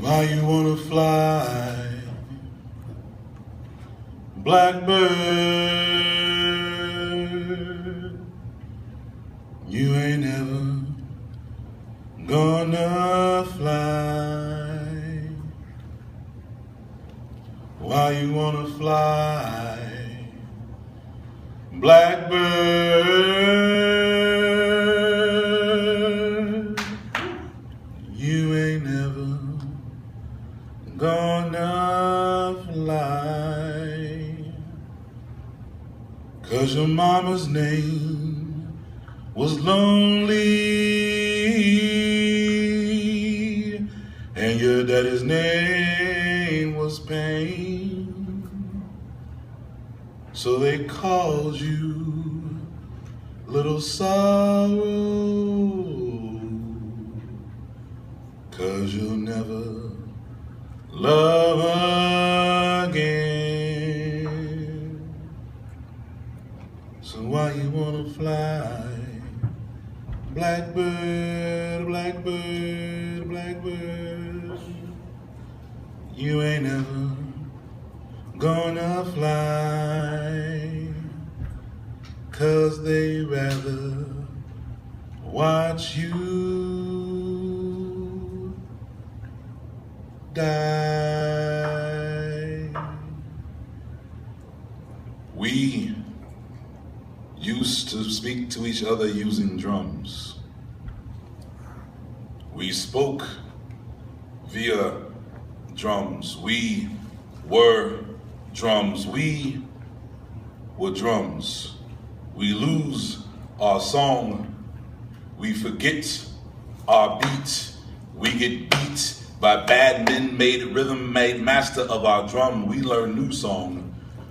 Why you wanna fly, blackbird? You ain't never gonna fly. Why you wanna fly, blackbird? You ain't never gonna fly. 'Cause your mama's name was lonely, and your daddy's name was pain. So they called you Little Sorrow, 'cause you'll never love again. So why you wanna fly, blackbird, blackbird, blackbird? You ain't never gonna fly, 'cause they rather watch you die. We used to speak to each other using drums. We spoke via drums. We were drums. We were drums. We lose our song. We forget our beat. We get beat by bad men, made rhythm, made master of our drum. We learn new song.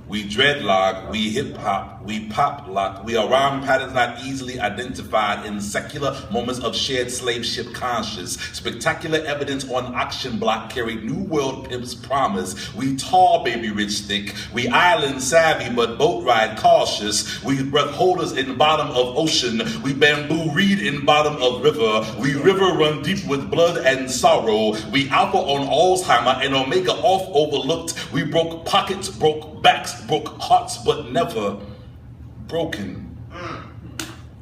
We dreadlock, we hip hop, we pop lock. We are rhyme patterns not easily identified in secular moments of shared slave ship conscious. Spectacular evidence on auction block carried new world pimps promise. We tall, baby, rich, thick. We island savvy, but boat ride cautious. We breath holders in bottom of ocean. We bamboo reed in bottom of river. We river run deep with blood and sorrow. We alpha on Alzheimer and Omega off overlooked. We broke pockets, broke backs, broke hearts, but never broken.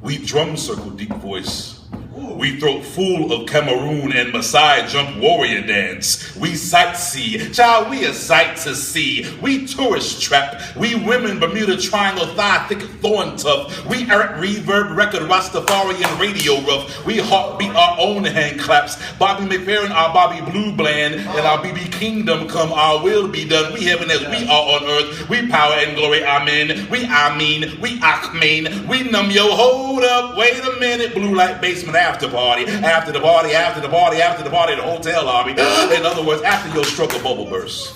We drum circle deep voice. We throat full of Cameroon and Maasai jump warrior dance. We sightsee, child, we a sight to see. We tourist trap. We women Bermuda Triangle thigh thick thorn tough. We Eric reverb record Rastafarian radio rough. We heartbeat our own hand claps. Bobby McFerrin our Bobby Blue Bland, and our BB Kingdom come our will be done. We heaven as we are on earth. We power and glory, amen. We Amin, we Achmain. We numb yo, hold up, wait a minute. Blue light basement after party, after the party, after the party, after the party, the hotel lobby. In other words, after your struggle bubble burst,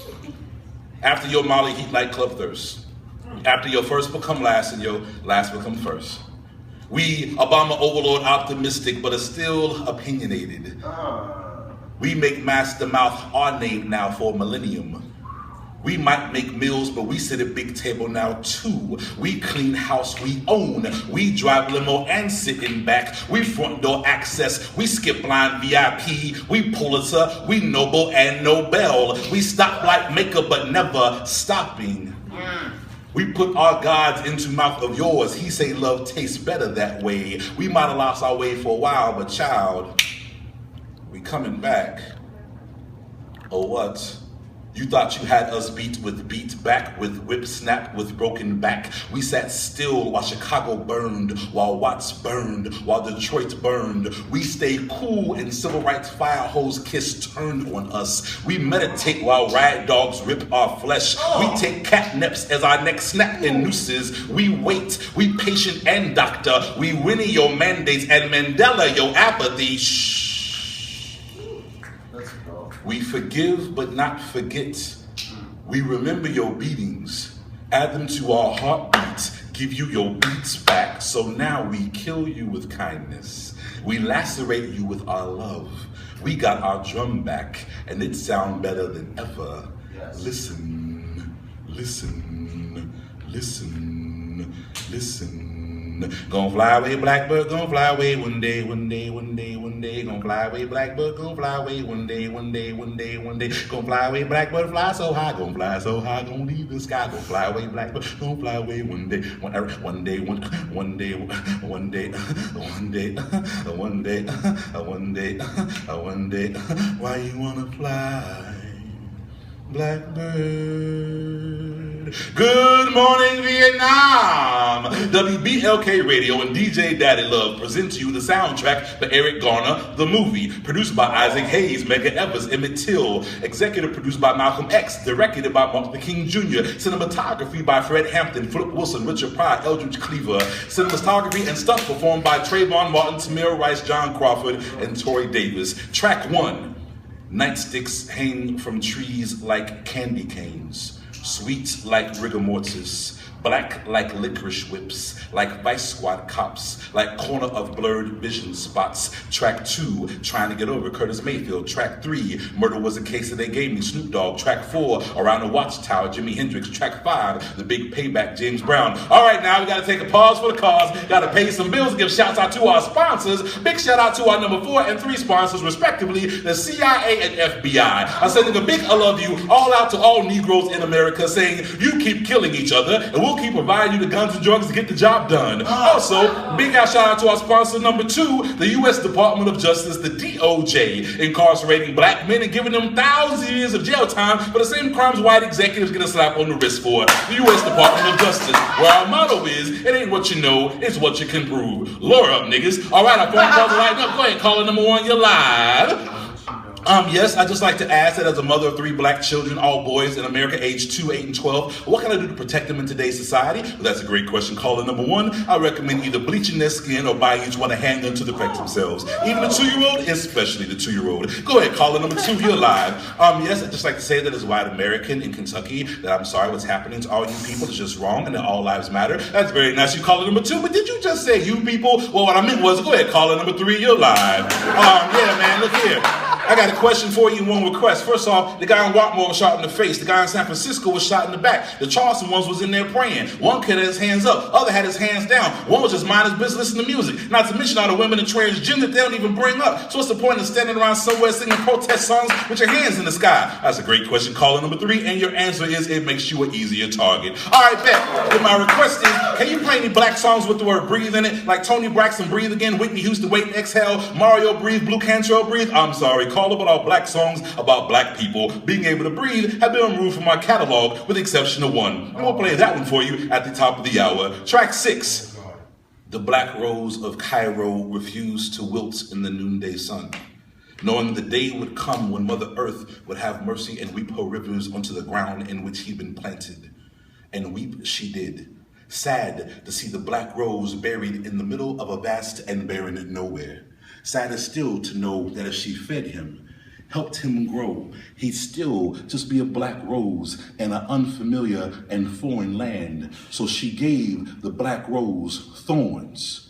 after your Molly heat like club thirst, after your first become last and your last become first. We Obama overlord optimistic, but are still opinionated. We make master mouth our name now for a millennium. We might make meals, but we sit at big table now too. We clean house we own. We drive limo and sit in back. We front door access. We skip line VIP. We Pulitzer. We Nobel and Nobel. We stop like maker, but never stopping. We put our gods into mouth of yours. He say love tastes better that way. We might have lost our way for a while, but child, we coming back. Or what? You thought you had us beat with beat back, with whip snap, with broken back. We sat still while Chicago burned, while Watts burned, while Detroit burned. We stayed cool and civil rights fire hose kiss turned on us. We meditate while rag dogs rip our flesh. We take catnips as our neck snap in nooses. We wait, we patient and doctor. We Winnie your mandates and Mandela your apathy. Shh. We forgive but not forget. We remember your beatings, add them to our heartbeats, give you your beats back. So now we kill you with kindness. We lacerate you with our love. We got our drum back and it sounds better than ever. Yes. Listen, listen, listen, listen. one. Gonna fly away, blackbird, gonna fly away one day, one day, one day, one day. Gonna fly away, blackbird, gonna fly away one day, one day, one day, one day. Gonna fly away, blackbird, fly so high, gonna fly so high, gonna leave the sky. Gonna fly away, blackbird, gonna fly away one day, one day, one day, one day, one day, one day, one day, one day. Why you wanna fly, blackbird? Good morning, Vietnam! WBLK Radio and DJ Daddy Love present to you the soundtrack for Eric Garner, The Movie, produced by Isaac Hayes, Medgar Evers, Emmett Till, executive produced by Malcolm X, directed by Martin Luther King Jr., cinematography by Fred Hampton, Flip Wilson, Richard Pryor, Eldridge Cleaver, cinematography and stuff performed by Trayvon Martin, Tamir Rice, John Crawford, and Tori Davis. Track 1, nightsticks hang from trees like candy canes. Sweet like rigor mortis, black like licorice whips, like vice squad cops, like corner of blurred vision spots. Track 2, trying to get over Curtis Mayfield. Track 3, murder was a case that they gave me, Snoop Dogg. Track 4, around the watchtower, Jimi Hendrix. Track 5, the big payback, James Brown. All right, now we gotta take a pause for the cause, gotta pay some bills, give shouts out to our sponsors. Big shout out to our number 4 and 3 sponsors, respectively, the CIA and FBI. I'm sending a big I love you all out to all Negroes in America, saying you keep killing each other and we'll keep providing you the guns and drugs to get the job done. Also, big shout out to our sponsor number 2, the U.S. Department of Justice, the DOJ, incarcerating black men and giving them thousands of years of jail time for the same crimes white executives get a slap on the wrist for. The U.S. Department of Justice, where our motto is, it ain't what you know, it's what you can prove. Lure up, niggas. All right, our phone calls are lighting up. Go ahead, caller number 1, you're live. Yes, I'd just like to ask that as a mother of 3 black children, all boys in America, aged 2, 8, and 12, what can I do to protect them in today's society? Well, that's a great question. Caller number 1, I recommend either bleaching their skin or buying each one a handgun to protect themselves. Even the 2-year-old, especially the 2-year-old. Go ahead, caller number 2, you're live. Yes, I'd just like to say that as a white American in Kentucky, that I'm sorry what's happening to all you people. It's just wrong and that all lives matter. That's very nice. You caller number 2, but did you just say you people? Well, what I meant was, go ahead, caller number 3, you're live. Yeah, man, look here. I got a question for you and one request. First off, the guy in Watmore was shot in the face. The guy in San Francisco was shot in the back. The Charleston ones was in there praying. One kid had his hands up, other had his hands down. One was just mind his business listening to music. Not to mention all the women and transgender they don't even bring up. So what's the point of standing around somewhere singing protest songs with your hands in the sky? That's a great question. Caller number 3, and your answer is it makes you an easier target. All right, bet. But my request is, can you play any black songs with the word breathe in it? Like Tony Braxton, Breathe Again, Whitney Houston, Wait and Exhale, Mario, Breathe, Blue Cantrell, Breathe. I'm sorry, caller, but all black songs about black people being able to breathe have been removed from my catalog with the exception of one. And we'll play that one for you at the top of the hour. Track 6. The black rose of Cairo refused to wilt in the noonday sun, knowing the day would come when Mother Earth would have mercy and weep her rivers onto the ground in which he'd been planted. And weep she did, sad to see the black rose buried in the middle of a vast and barren nowhere. Sadder still to know that if she fed him, helped him grow, he'd still just be a black rose in an unfamiliar and foreign land. So she gave the black rose thorns.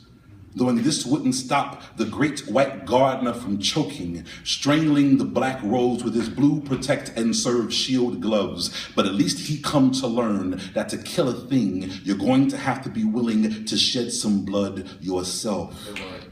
Though this wouldn't stop the great white gardener from choking, strangling the black rose with his blue protect and serve shield gloves. But at least he come to learn that to kill a thing, you're going to have to be willing to shed some blood yourself.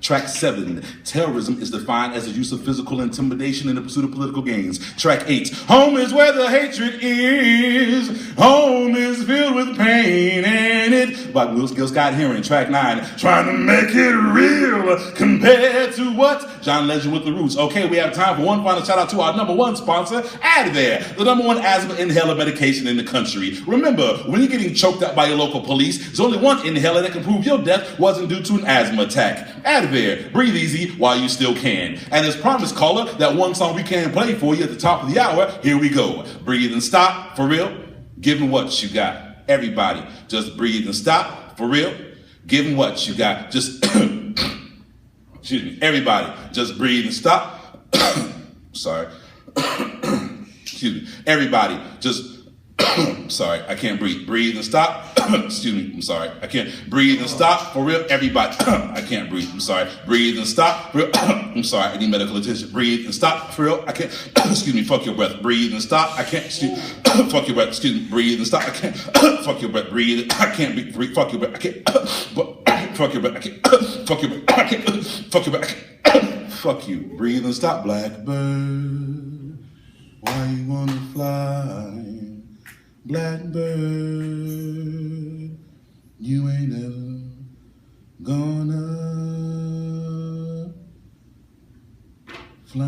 Track 7, terrorism is defined as the use of physical intimidation in the pursuit of political gains. Track 8, home is where the hatred is. Home is filled with pain in it. By Will Scott Heron. Track 9, trying to make it real compared to what? John Legend with the Roots. Okay, we have time for one final shout out to our number 1 sponsor, Advair, the number 1 asthma inhaler medication in the country. Remember, when you're getting choked up by your local police, there's only one inhaler that can prove your death wasn't due to an asthma attack. Advair, breathe easy while you still can. And as promised, caller, that one song we can play for you at the top of the hour, here we go. Breathe and stop, for real. Give them what you got. Everybody, just breathe and stop, for real. Give them what you got. Just, excuse me, everybody, just breathe and stop. Sorry. Excuse me, everybody, just, sorry, I can't breathe. Breathe and stop. Excuse me, I'm sorry. I can't breathe and stop. For real, everybody. I can't breathe. I'm sorry. Breathe and stop. For real. I'm sorry. I need medical attention. Breathe and stop. For real. I can't. Excuse me. Fuck your breath. Breathe and stop. I can't. Excuse. Fuck your breath. Excuse me. Breathe and stop. I can't. Fuck your breath. Breathe. I can't breathe. Fuck your breath. I can't. Fuck your back. Fuck your back. Fuck your back. Fuck you. Breathe and stop, blackbird. Why you wanna fly? Blackbird, you ain't ever gonna fly.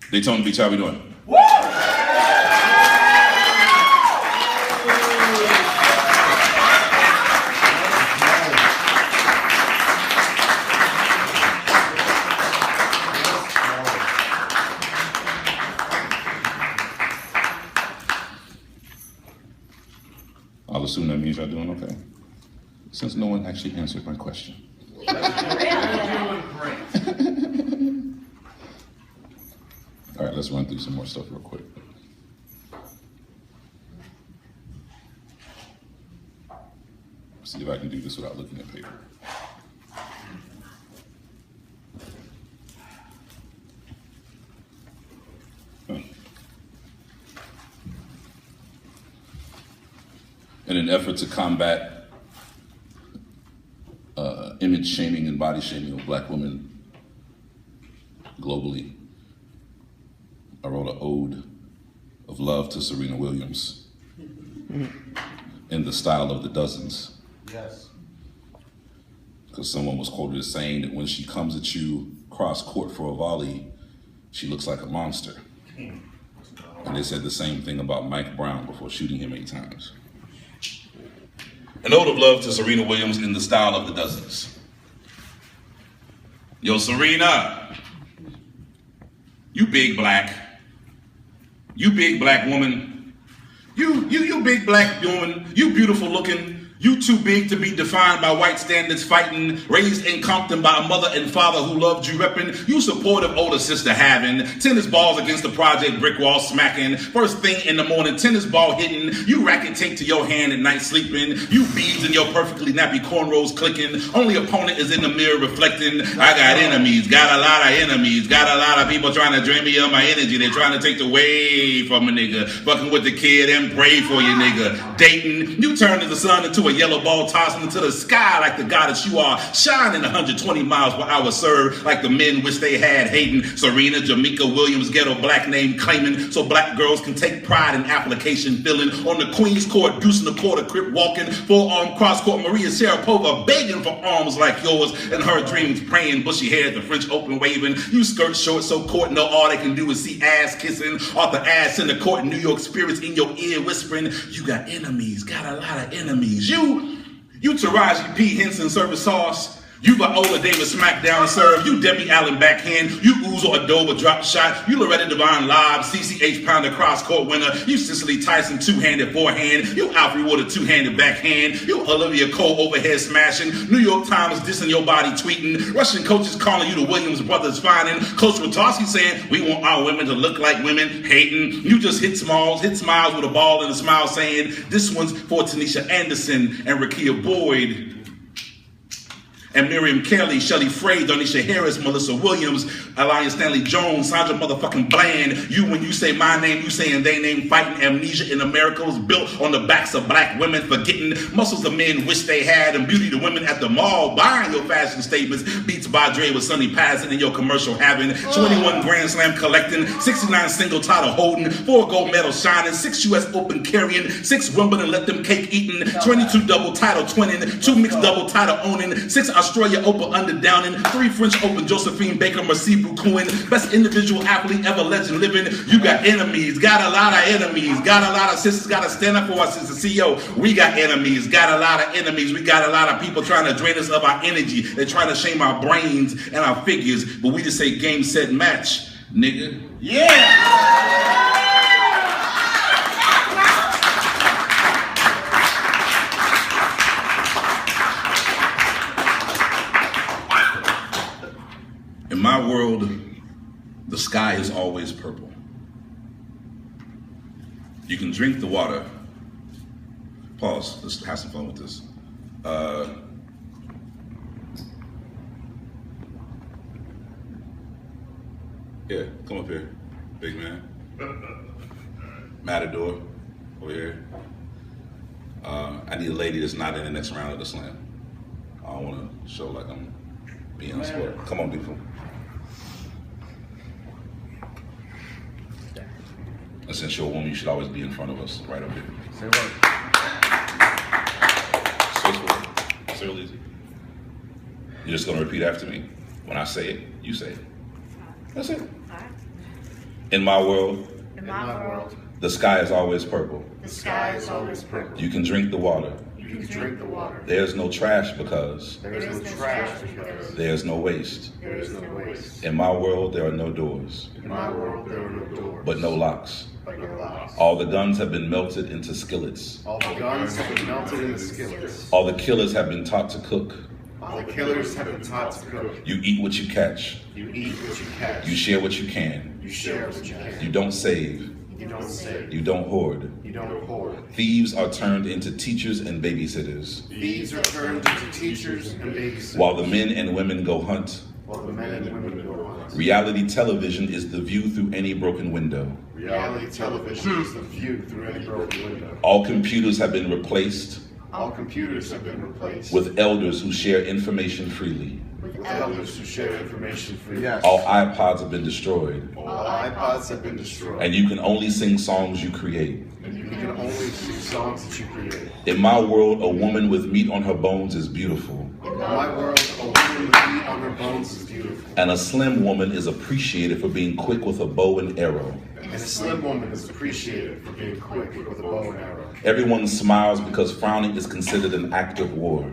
Daytona Beach, how we doing? Woo! I'll assume that means y'all doing okay. Since no one actually answered my question. All right, let's run through some more stuff real quick. See if I can do this without looking at paper. In an effort to combat image shaming and body shaming of Black women globally, I wrote an ode of love to Serena Williams in the style of the Dozens. Yes. Because someone was quoted as saying that when she comes at you cross court for a volley, she looks like a monster. And they said the same thing about Mike Brown before shooting him 8 times. An ode of love to Serena Williams in the style of the Dozens. Yo, Serena, you big black. You big black woman. You big black woman. You beautiful looking. You too big to be defined by white standards, fighting, raised in Compton by a mother and father who loved you repping. You supportive older sister having, tennis balls against the project brick wall smacking. First thing in the morning, tennis ball hitting. You racket tape to your hand at night sleeping. You beads in your perfectly nappy cornrows clicking. Only opponent is in the mirror reflecting. I got enemies, got a lot of enemies, got a lot of people trying to drain me of my energy. They're trying to take away from a nigga. Fucking with the kid and pray for you, nigga. Dating, you turn the sun into a yellow ball tossing into the sky like the goddess you are, shining 120 miles per hour, serve like the men wish they had hating. Serena Jamaica Williams, ghetto black name claiming, so black girls can take pride in application filling. On the Queen's Court, deucing the quarter, crip walking, four-arm cross court, Maria Sharapova begging for arms like yours, and her dreams praying, bushy hair, the French Open waving. You skirt short, so court, no, all they can do is see ass kissing off the ass in the court, New York spirits in your ear whispering, you got enemies, got a lot of enemies. You Taraji P. Henson service sauce. You Viola Davis smackdown serve. You Debbie Allen backhand. You Uzo Adoba drop shot. You Loretta Devine lob. CCH pounder cross court winner. You Cicely Tyson two-handed forehand. You Alfred Wood two-handed backhand. You Olivia Cole overhead smashing. New York Times dissing your body tweeting. Russian coaches calling you the Williams brothers finding. Coach Rotowski saying we want our women to look like women hating. You just hit smiles with a ball and a smile saying this one's for Tanisha Anderson and Rakia Boyd. And Miriam Kelly, Shelly Frey, Donisha Harris, Melissa Williams, Alliance Stanley Jones, Sandra motherfucking Bland. You, when you say my name, you saying they name, fighting amnesia in America was built on the backs of black women, forgetting muscles the men wish they had, and beauty the women at the mall, buying your fashion statements, Beats by Dre with Sonny Passing in your commercial having, 21 Grand Slam collecting, 69 single title holding, 4 gold medals shining, 6 US Open carrying, 6 Wimbledon let them cake eating, 22 double title twinning, 2 mixed double title owning, 6 Australia Open under downing, 3 French Open Josephine Baker, Merci Boucouin, best individual athlete ever legend living. You got enemies, got a lot of enemies, got a lot of sisters, got to stand up for us as the CEO. We got enemies, got a lot of enemies, we got a lot of people trying to drain us of our energy. They're trying to shame our brains and our figures, but we just say game, set, match, nigga. Yeah! In my world, the sky is always purple. You can drink the water. Pause, let's have some fun with this. Yeah, come up here, big man. Matador, over here. I need a lady that's not in the next round of the slam. I don't want to show like I'm being unspoiled. Come on, beautiful. And since you're a woman, you should always be in front of us, right up here. Say what? It's real easy. You're just gonna repeat after me. When I say it, you say it. That's it. In my world, the sky is always purple. The sky is always purple. You can drink the water. You can drink the water. There's no trash because There is no trash because there's no waste. there is no waste. In my world, there are no doors, In my world, there are no doors, but no locks. but no locks. All the guns have been melted into skillets. All the guns have been melted into skillets. All the killers have been taught to cook. All the killers have been taught to cook. You eat what you catch. You eat what you catch. You share what you can. You share what you can. You don't save. You don't save. You don't hoard. You don't hoard. Thieves are turned into teachers and babysitters, Thieves are turned into teachers and babysitters. while the men and women go hunt. While the men and women go hunt. Reality television is the view through any broken window. Reality television is the view through any broken window. All computers have been replaced All computers have been replaced with elders who share information freely. with elders who share information freely. All iPods have been destroyed, All iPods have been destroyed. and you can only sing songs you create. And you can only sing songs that you create. In my world, a woman with meat on her bones is beautiful, In my world, a woman with meat on her bones is beautiful. and a slim woman is appreciated for being quick with a bow and arrow. And a slim woman is appreciated for being quick with a bow and arrow. Everyone smiles because frowning is considered an act of war.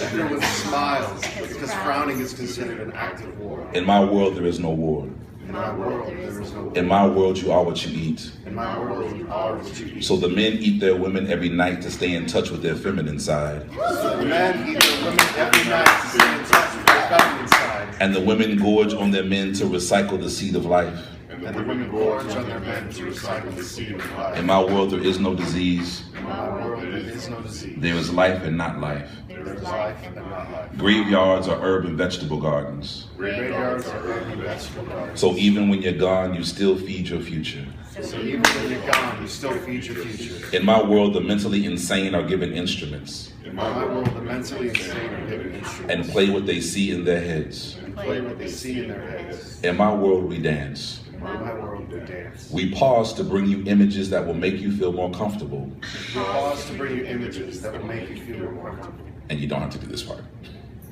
Everyone smiles because frowning is considered an act of war. In my world, there is no war. In my world, there is no war. In my world, you are what you eat. In my world, you are what you eat. So the men eat their women every night to stay in touch with their feminine side. So the men eat their women every night to stay in touch with their feminine side. And the women gorge on their men to recycle the seed of life. And the women gorge on their men to recycle the seed of life. In my world, there is no disease. In my world, there is no disease. There is life and not life. There is life and not life. Graveyards are herb and vegetable gardens. Graveyards are herb and vegetable gardens. So even when you're gone, you still feed your future. So even when you're gone, you still feed your future. In my world, the mentally insane are given instruments In my world, the mentally insane are given instruments and play what they see in their heads. and play what they see in their heads. In my world, we dance. In my world, we dance. We pause to bring you images that will make you feel more comfortable. We pause to bring you images that will make you feel more comfortable. And you don't have to do this part.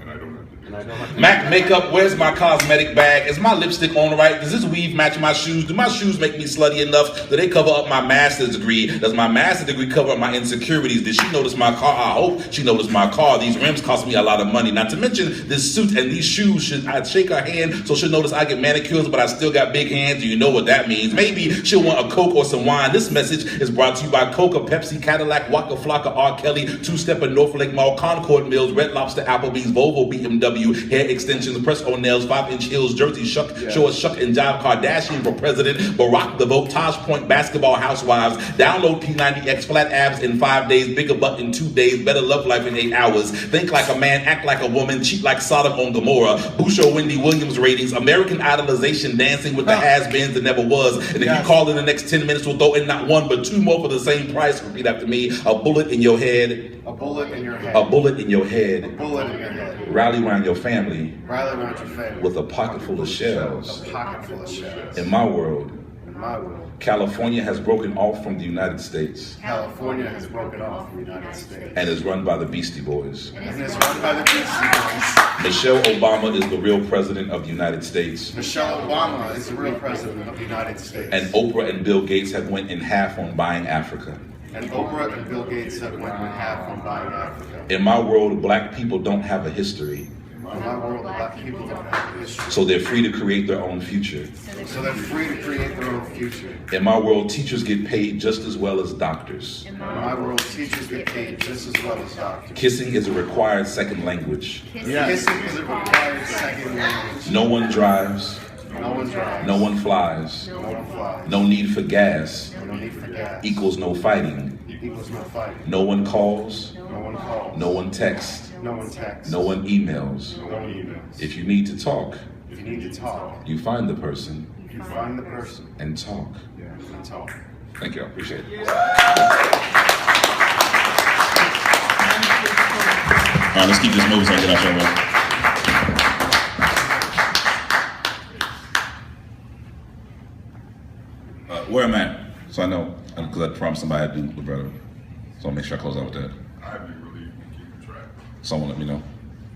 And I don't have to. Mac makeup, where's my cosmetic bag? Is my lipstick on right? Does this weave match my shoes? Do my shoes make me slutty enough? Do they cover up my master's degree? Does my master's degree cover up my insecurities? Did she notice my car? I hope she noticed my car. These rims cost me a lot of money. Not to mention this suit and these shoes. Should I shake her hand so she'll notice I get manicures, but I still got big hands? You know what that means. Maybe she'll want a Coke or some wine. This message is brought to you by Coca, Pepsi, Cadillac, Waka Flocka, R. Kelly, Two-Step at North Lake Mall, Concord Mills, Red Lobster, Applebee's, Volvo, BMW, hair extensions, press-on nails, 5-inch heels, jersey, shuck, shorts, shuck and jive, Kardashian for president, Barack the vote, Taj Point, basketball housewives, download P90X, flat abs in 5 days, bigger butt in 2 days, better love life in 8 hours, think like a man, act like a woman, cheat like Sodom on Gomorrah, Busho Wendy Williams ratings, American Idolization, dancing with the has-beens that never was, and if you call in the next 10 minutes, we'll throw in not one, but 2 more for the same price. Repeat after me, a bullet in your head, A bullet in your head. a bullet in your head, A bullet in your head. rally around your family Rally around your family. with a pocket full of shells. A pocket full of shells. In my world, In my world, California has broken off from the United States California has broken off from the United States. and is run by the Beastie Boys. And is run by the Beastie Boys. Michelle Obama is the real president of the United States, Michelle Obama is the real president of the United States. and Oprah and Bill Gates have went in half on buying Africa. And Oprah and Bill Gates have went in half on buying Africa. In my world, black people don't have a history, In my world, black people don't have a history. so they're free to create their own future. So they're free to create their own future. In my world, teachers get paid just as well as doctors. In my world, teachers get paid just as well as doctors. Kissing is a required second language. Kissing is a required second language. No one drives, No one drives. no one flies, No one flies. no need for gas No need for gas. equals no fighting. Equals no fighting. No one calls, No one calls. no one texts, No one texts. no one emails. No one emails. If you need to talk, If you need to talk, you find the person you find the person and talk. and talk. Thank you, I appreciate it. right, let's keep this moving so I get out your way. Where am I at? So I know, because I promised somebody I'd do libretto. So I'll make sure I close out with that. I'd be relieved to keep track. Someone let me know.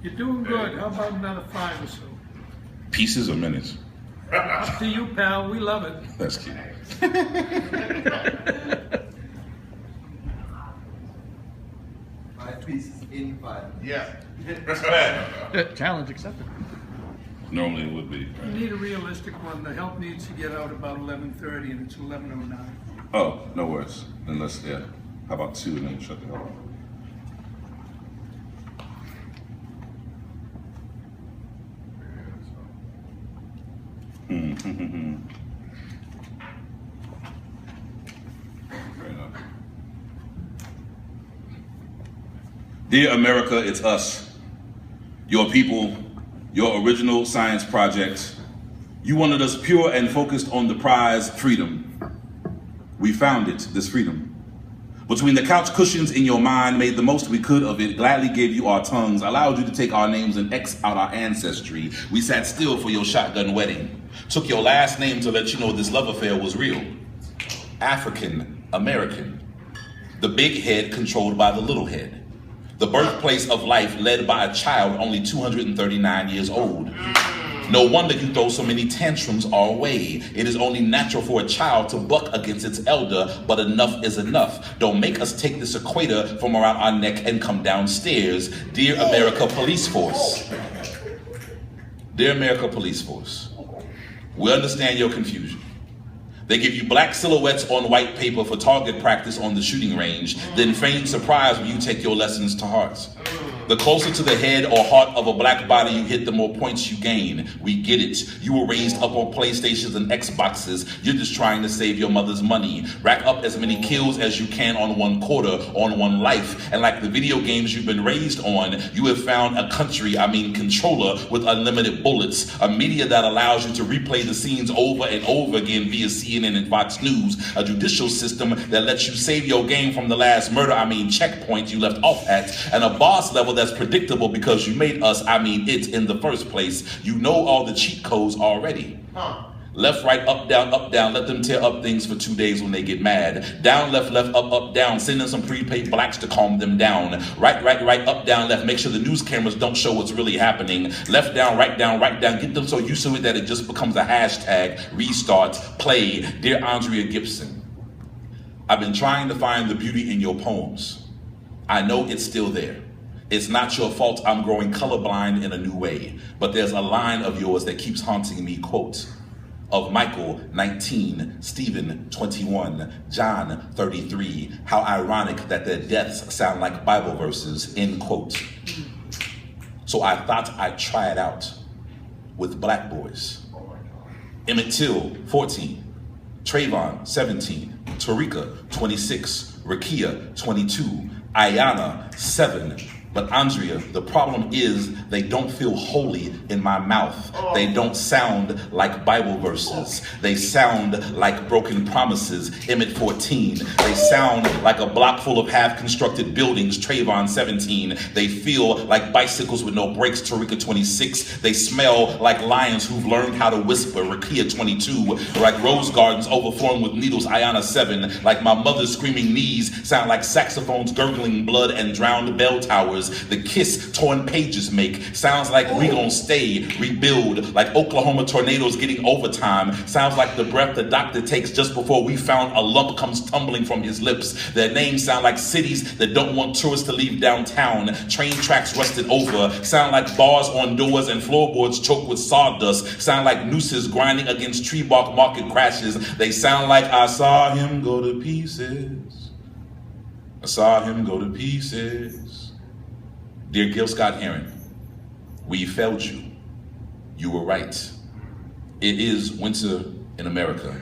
You're doing good. How about another 5 or so? Pieces or minutes? Up to you, pal. We love it. That's cute. 5 pieces in 5. Yeah. Challenge accepted. Normally it would be. You need a realistic one. The help needs to get out about 11:30, and it's 11:09. Oh, no worries. Then let's, yeah. How about 2 and then shut the hell off? Fair enough. Dear America, it's us. Your people, your original science project. You wanted us pure and focused on the prize, freedom. We found it, this freedom. Between the couch cushions in your mind, made the most we could of it, gladly gave you our tongues, allowed you to take our names and X out our ancestry. We sat still for your shotgun wedding. Took your last name to let you know this love affair was real. African American. The big head controlled by the little head. The birthplace of life led by a child only 239 years old. No wonder you throw so many tantrums our way. It is only natural for a child to buck against its elder, but enough is enough. Don't make us take this equator from around our neck and come downstairs. Dear America Police Force. Dear America Police Force, we understand your confusion. They give you black silhouettes on white paper for target practice on the shooting range, then feign surprise when you take your lessons to heart. The closer to the head or heart of a black body you hit, the more points you gain. We get it. You were raised up on PlayStations and Xboxes. You're just trying to save your mother's money. Rack up as many kills as you can on 1 quarter, on 1 life. And like the video games you've been raised on, you have found a controller with unlimited bullets. A media that allows you to replay the scenes over and over again via CNN and Fox News. A judicial system that lets you save your game from the last murder, checkpoint you left off at. And a boss level that's predictable because you made us, it in the first place. You know all the cheat codes already. Left, right, up, down, let them tear up things for 2 days when they get mad. Down, left, up, down, send in some prepaid blacks to calm them down. Right, up, down, left, make sure the news cameras don't show what's really happening. Left, down, right, down, get them so used to it that it just becomes a hashtag, restart, play. Dear Andrea Gibson, I've been trying to find the beauty in your poems. I know it's still there. It's not your fault I'm growing colorblind in a new way, but there's a line of yours that keeps haunting me, quote, of Michael, 19, Stephen, 21, John, 33, how ironic that their deaths sound like Bible verses, end quote. So I thought I'd try it out with black boys. Emmett Till, 14, Trayvon, 17, Tarika, 26, Rakia, 22, Ayana, 7, but Andrea, the problem is they don't feel holy in my mouth. They don't sound like Bible verses. They sound like broken promises. Emmett 14. They sound like a block full of half-constructed buildings. Trayvon 17. They feel like bicycles with no brakes. Tarika 26. They smell like lions who've learned how to whisper. Rakia 22. Like rose gardens overflowing with needles. Ayana 7. Like my mother's screaming knees sound like saxophones gurgling blood and drowned bell towers. The kiss torn pages make sounds like we gon' stay, rebuild, like Oklahoma tornadoes getting overtime. Sounds like the breath the doctor takes just before we found a lump comes tumbling from his lips. Their names sound like cities that don't want tourists to leave downtown. Train tracks rusted over. Sound like bars on doors and floorboards choked with sawdust. Sound like nooses grinding against tree bark market crashes. They sound like I saw him go to pieces. I saw him go to pieces. Dear Gil Scott-Heron, we failed you. You were right. It is winter in America,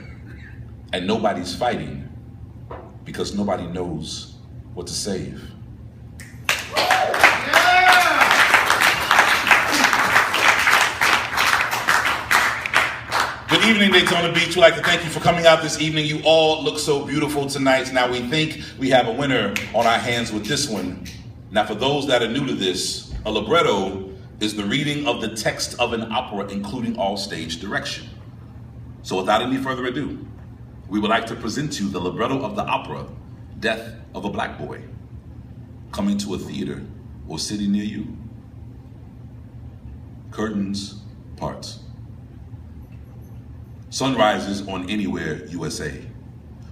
and nobody's fighting because nobody knows what to save. Good evening, Daytona Beach. We'd like to thank you for coming out this evening. You all look so beautiful tonight. Now we think we have a winner on our hands with this one. Now, for those that are new to this, a libretto is the reading of the text of an opera, including all stage direction. So without any further ado, we would like to present to you the libretto of the opera, Death of a Black Boy, coming to a theater or city near you. Curtains, parts. Sun rises on Anywhere, USA.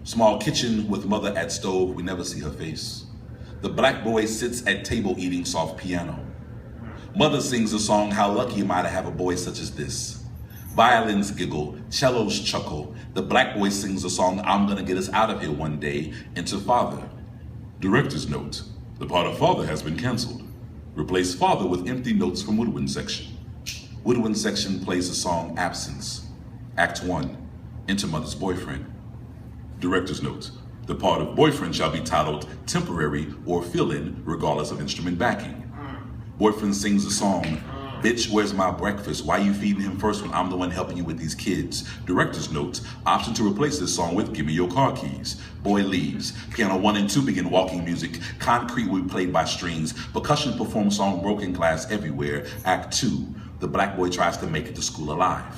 Small kitchen with mother at stove, we never see her face. The black boy sits at table eating soft piano. Mother sings a song, how lucky am I to have a boy such as this. Violins giggle, cellos chuckle. The black boy sings a song, I'm gonna get us out of here one day, into father. Director's note, the part of father has been canceled. Replace father with empty notes from woodwind section. Woodwind section plays the song Absence. Act 1, enter mother's boyfriend. Director's note, the part of boyfriend shall be titled temporary or fill-in regardless of instrument backing. Boyfriend sings the song, bitch, where's my breakfast? Why you feeding him first when I'm the one helping you with these kids? Director's note, option to replace this song with give me your car keys. Boy leaves. Piano 1 and 2 begin walking music. Concrete will be played by strings. Percussion performs song Broken Glass everywhere. Act 2, the black boy tries to make it to school alive.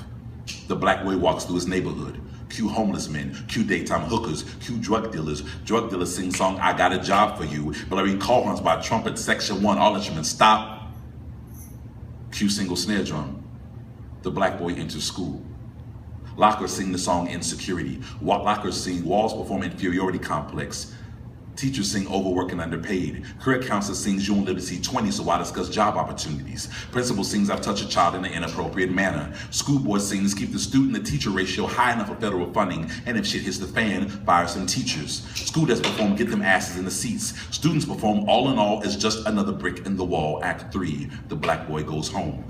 The black boy walks through his neighborhood. Cue homeless men, cue daytime hookers, cue drug dealers. Drug dealers sing song, I got a job for you. Blaring call horns by trumpet, section 1, all instruments stop. Cue single snare drum. The black boy enters school. Lockers sing the song Insecurity. Lockers sing Walls perform Inferiority Complex. Teachers sing Overworked and Underpaid. Career counselor sings You Won't Live to See 20, so I discuss job opportunities. Principal sings I've touched a child in an inappropriate manner. School board sings Keep the student to teacher ratio high enough for federal funding, and if shit hits the fan, fire some teachers. School desk perform Get Them Asses in the Seats. Students perform All in All is Just Another Brick in the Wall. Act 3, the black boy goes home.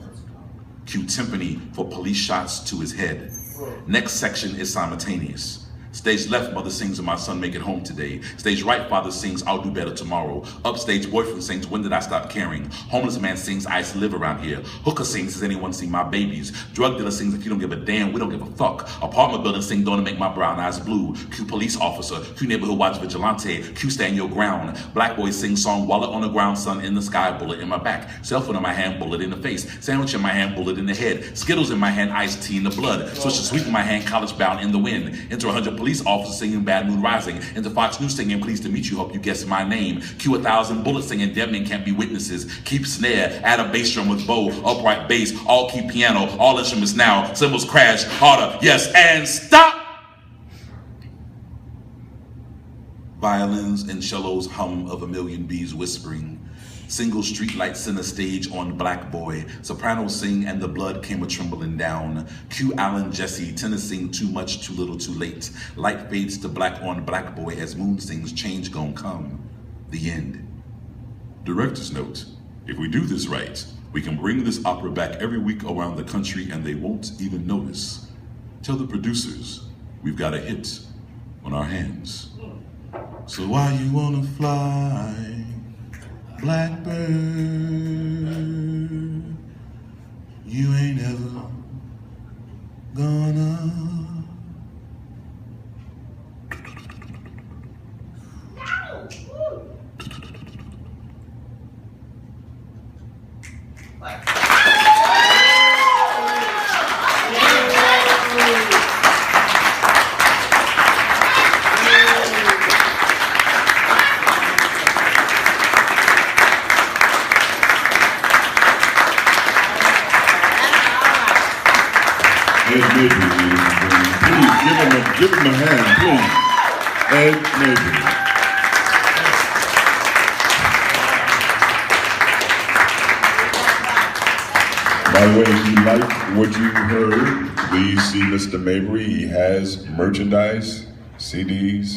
Cue timpani for police shots to his head. Next section is simultaneous. Stage left, mother sings, and my son make it home today. Stage right, father sings, I'll do better tomorrow. Upstage, boyfriend sings, when did I stop caring? Homeless man sings, I used to live around here. Hooker sings, has anyone seen my babies? Drug dealer sings, if you don't give a damn, we don't give a fuck. Apartment building sing, don't make my brown eyes blue. Cue police officer, cue neighborhood watch vigilante, cue stand your ground. Black boy sing song, wallet on the ground, sun in the sky, bullet in my back. Cell phone in my hand, bullet in the face. Sandwich in my hand, bullet in the head. Skittles in my hand, iced tea in the blood. Switch to sweep in my hand, college bound in the wind. Enter 100 police officers singing Bad Moon Rising. Into Fox News singing Pleased to Meet You, hope you guess my name. Cue 1,000 bullets singing Dead Men Can't Be Witnesses. Keep snare, add a bass drum with bow, upright bass, all key piano, all instruments now, cymbals crash, harder, yes, and stop! Violins and cellos hum of a million bees whispering. Single streetlight center stage on black boy. Sopranos sing and the blood came a trembling down. Cue Alan Jesse, tenor sing too much, too little, too late. Light fades to black on black boy as moon sings change gon' come. The end. Director's note, if we do this right, we can bring this opera back every week around the country and they won't even notice. Tell the producers, we've got a hit on our hands. So why you wanna fly? Blackbird, you ain't ever gonna. Ed Mabrey, please give him a hand, please. Ed Mabrey. By the way, if you like what you heard, please see Mr. Mabrey. He has merchandise, CDs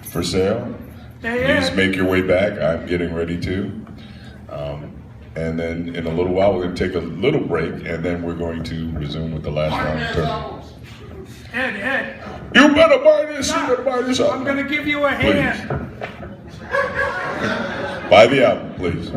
for sale. Please make your way back. I'm getting ready to. And then in a little while, we're going to take a little break, and then we're going to resume with the last round of turn. Ed, You better buy this. You better buy this. I'm going to give you a hand. Please. Buy the album, please.